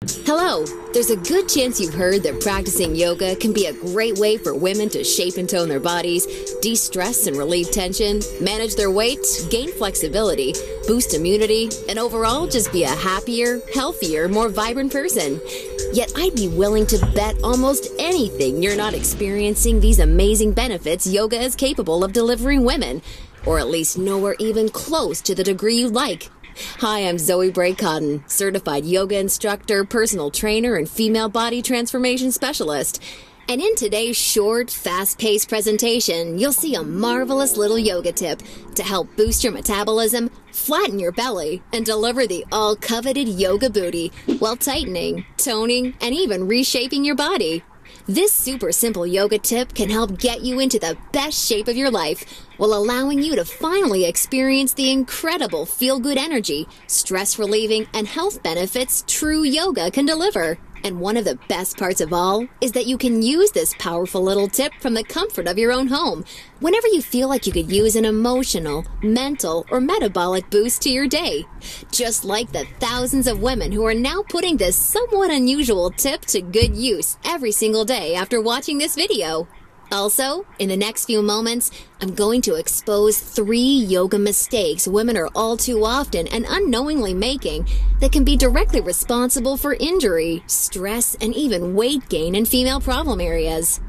Hello! There's a good chance you've heard that practicing yoga can be a great way for women to shape and tone their bodies, de-stress and relieve tension, manage their weight, gain flexibility, boost immunity, and overall just be a happier, healthier, more vibrant person. Yet I'd be willing to bet almost anything you're not experiencing these amazing benefits yoga is capable of delivering women, or at least nowhere even close to the degree you'd like. Hi, I'm Zoe Bray-Cotton, certified yoga instructor, personal trainer, and female body transformation specialist. And in today's short, fast-paced presentation, you'll see a marvelous little yoga tip to help boost your metabolism, flatten your belly, and deliver the all-coveted yoga booty while tightening, toning, and even reshaping your body. This super simple yoga tip can help get you into the best shape of your life while allowing you to finally experience the incredible feel-good energy, stress-relieving, and health benefits true yoga can deliver. And one of the best parts of all is that you can use this powerful little tip from the comfort of your own home whenever you feel like you could use an emotional, mental, or metabolic boost to your day. Just like the thousands of women who are now putting this somewhat unusual tip to good use every single day after watching this video. Also, in the next few moments, I'm going to expose 3 yoga mistakes women are all too often and unknowingly making that can be directly responsible for injury, stress, and even weight gain in female problem areas.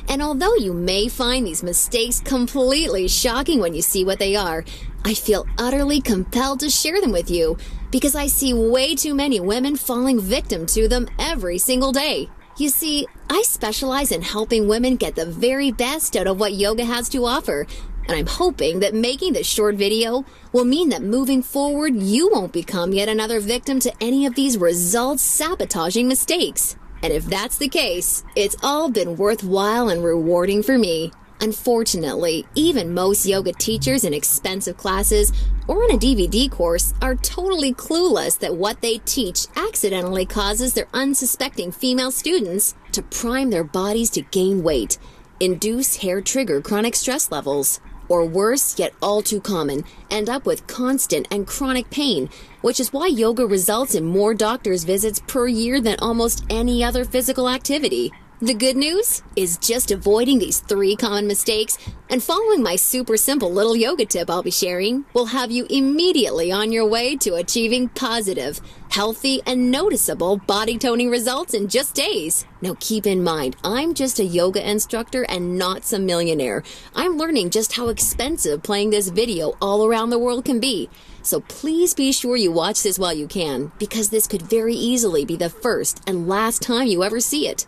And although you may find these mistakes completely shocking when you see what they are, I feel utterly compelled to share them with you because I see way too many women falling victim to them every single day. You see, I specialize in helping women get the very best out of what yoga has to offer, and I'm hoping that making this short video will mean that moving forward, you won't become yet another victim to any of these results-sabotaging mistakes. And if that's the case, it's all been worthwhile and rewarding for me. Unfortunately, even most yoga teachers in expensive classes or in a DVD course are totally clueless that what they teach accidentally causes their unsuspecting female students to prime their bodies to gain weight, induce hair-trigger chronic stress levels, or worse, yet all too common, end up with constant and chronic pain, which is why yoga results in more doctor's visits per year than almost any other physical activity. The good news is just avoiding these 3 common mistakes and following my super simple little yoga tip I'll be sharing will have you immediately on your way to achieving positive, healthy, and noticeable body toning results in just days. Now keep in mind, I'm just a yoga instructor and not some millionaire. I'm learning just how expensive playing this video all around the world can be. So please be sure you watch this while you can, because this could very easily be the first and last time you ever see it.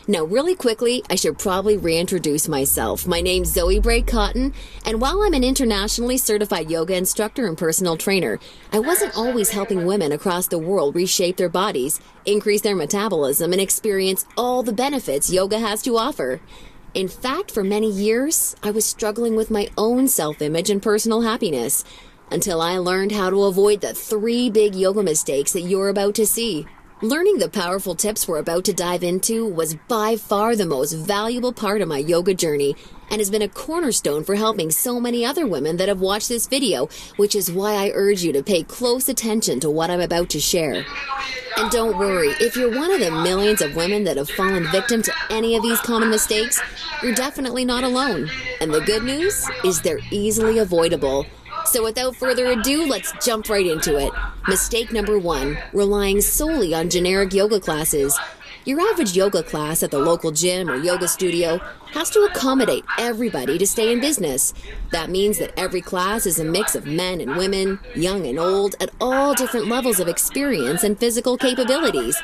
Now, really quickly, I should probably reintroduce myself. My name's Zoe Bray-Cotton, and while I'm an internationally certified yoga instructor and personal trainer, I wasn't always helping women across the world reshape their bodies, increase their metabolism, and experience all the benefits yoga has to offer. In fact, for many years, I was struggling with my own self-image and personal happiness, until I learned how to avoid the 3 big yoga mistakes that you're about to see. Learning the powerful tips we're about to dive into was by far the most valuable part of my yoga journey and has been a cornerstone for helping so many other women that have watched this video, which is why I urge you to pay close attention to what I'm about to share. And don't worry, if you're one of the millions of women that have fallen victim to any of these common mistakes, you're definitely not alone. And the good news is they're easily avoidable. So without further ado, let's jump right into it. Mistake number 1, relying solely on generic yoga classes. Your average yoga class at the local gym or yoga studio has to accommodate everybody to stay in business. That means that every class is a mix of men and women, young and old, at all different levels of experience and physical capabilities.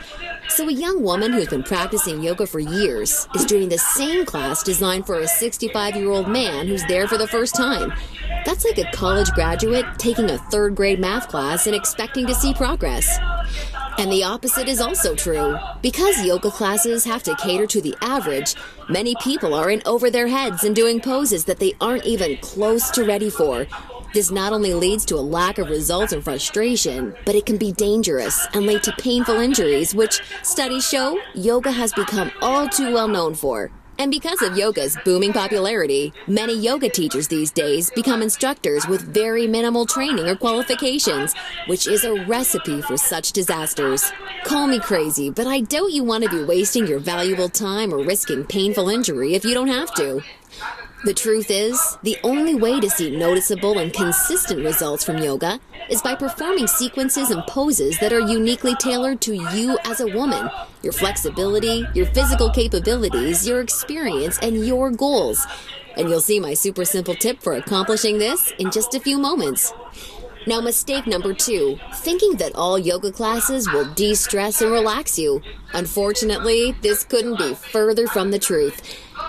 So a young woman who's been practicing yoga for years is doing the same class designed for a 65-year-old man who's there for the first time. That's like a college graduate taking a 3rd grade math class and expecting to see progress. And the opposite is also true. Because yoga classes have to cater to the average, many people are in over their heads and doing poses that they aren't even close to ready for. This not only leads to a lack of results and frustration, but it can be dangerous and lead to painful injuries, which studies show yoga has become all too well known for. And because of yoga's booming popularity, many yoga teachers these days become instructors with very minimal training or qualifications, which is a recipe for such disasters. Call me crazy, but I doubt you want to be wasting your valuable time or risking painful injury if you don't have to. The truth is, the only way to see noticeable and consistent results from yoga is by performing sequences and poses that are uniquely tailored to you as a woman, your flexibility, your physical capabilities, your experience, and your goals. And you'll see my super simple tip for accomplishing this in just a few moments. Now, mistake number 2, thinking that all yoga classes will de-stress and relax you. Unfortunately, this couldn't be further from the truth.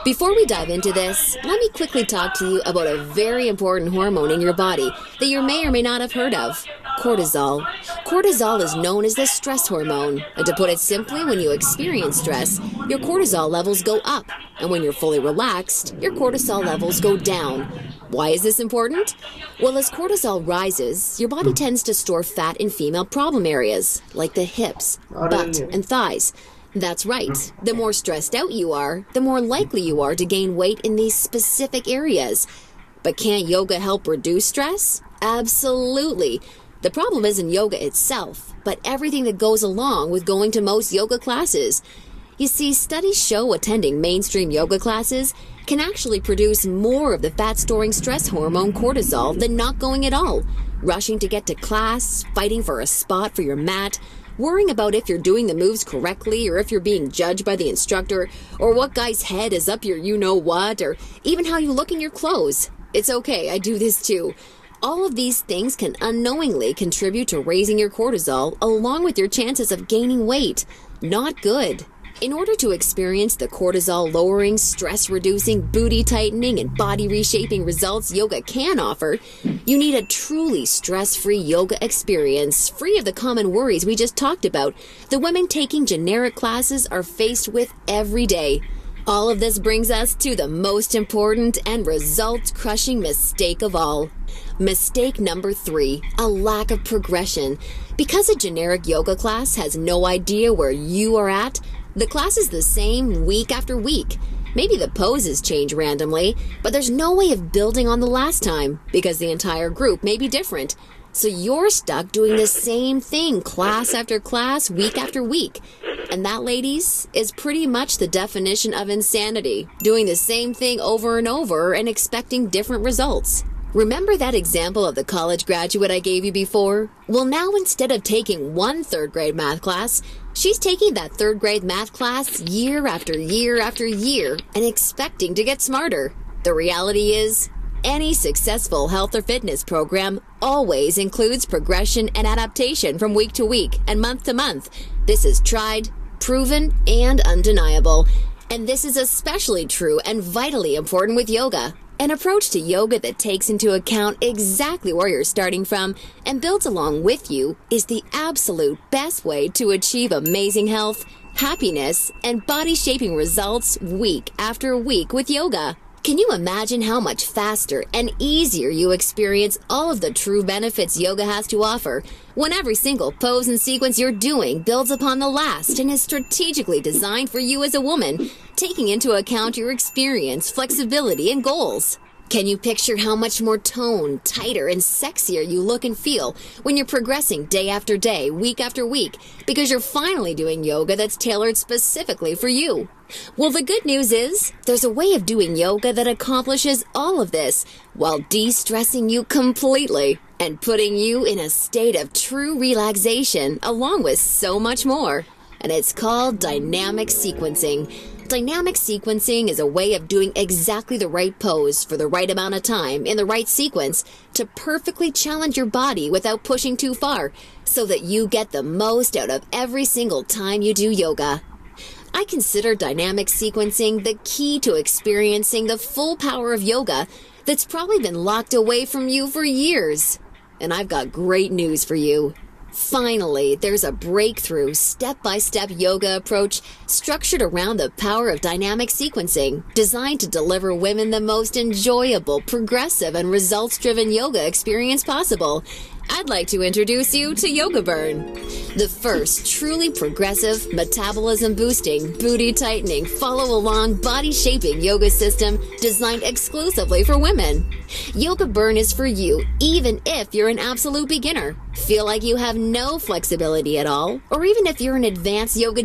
Before we dive into this, let me quickly talk to you about a very important hormone in your body that you may or may not have heard of: cortisol. Cortisol is known as the stress hormone, and to put it simply, when you experience stress, your cortisol levels go up, and when you're fully relaxed, your cortisol levels go down. Why is this important? Well, as cortisol rises, your body tends to store fat in female problem areas, like the hips, butt, and thighs. That's right. The more stressed out you are, the more likely you are to gain weight in these specific areas. But can't yoga help reduce stress? Absolutely. The problem isn't yoga itself, but everything that goes along with going to most yoga classes. You see, studies show attending mainstream yoga classes can actually produce more of the fat-storing stress hormone cortisol than not going at all. Rushing to get to class, fighting for a spot for your mat, worrying about if you're doing the moves correctly or if you're being judged by the instructor, or what guy's head is up your you-know-what, or even how you look in your clothes. It's okay, I do this too. All of these things can unknowingly contribute to raising your cortisol along with your chances of gaining weight. Not good. In order to experience the cortisol-lowering, stress-reducing, booty-tightening, and body-reshaping results yoga can offer, you need a truly stress-free yoga experience, free of the common worries we just talked about the women taking generic classes are faced with every day. All of this brings us to the most important and result-crushing mistake of all. Mistake number 3, a lack of progression. Because a generic yoga class has no idea where you are at, the class is the same week after week. Maybe the poses change randomly, but there's no way of building on the last time because the entire group may be different. So you're stuck doing the same thing class after class, week after week. And that, ladies, is pretty much the definition of insanity, doing the same thing over and over and expecting different results. Remember that example of the college graduate I gave you before? Well, now instead of taking one third-grade math class, she's taking that third-grade math class year after year after year and expecting to get smarter. The reality is, any successful health or fitness program always includes progression and adaptation from week to week and month to month. This is tried, proven, and undeniable. And this is especially true and vitally important with yoga. An approach to yoga that takes into account exactly where you're starting from and builds along with you is the absolute best way to achieve amazing health, happiness, and body-shaping results week after week with yoga. Can you imagine how much faster and easier you experience all of the true benefits yoga has to offer when every single pose and sequence you're doing builds upon the last and is strategically designed for you as a woman, taking into account your experience, flexibility, and goals? Can you picture how much more toned, tighter, and sexier you look and feel when you're progressing day after day, week after week, because you're finally doing yoga that's tailored specifically for you? Well, the good news is there's a way of doing yoga that accomplishes all of this while de-stressing you completely and putting you in a state of true relaxation along with so much more. And it's called dynamic sequencing. Dynamic sequencing is a way of doing exactly the right pose for the right amount of time in the right sequence to perfectly challenge your body without pushing too far so that you get the most out of every single time you do yoga. I consider dynamic sequencing the key to experiencing the full power of yoga that's probably been locked away from you for years. And I've got great news for you. Finally, there's a breakthrough, step-by-step yoga approach structured around the power of dynamic sequencing, designed to deliver women the most enjoyable, progressive, and results-driven yoga experience possible. I'd like to introduce you to Yoga Burn, the first truly progressive, metabolism-boosting, booty-tightening, follow-along, body-shaping yoga system designed exclusively for women. Yoga Burn is for you, even if you're an absolute beginner, feel like you have no flexibility at all, or even if you're an advanced yoga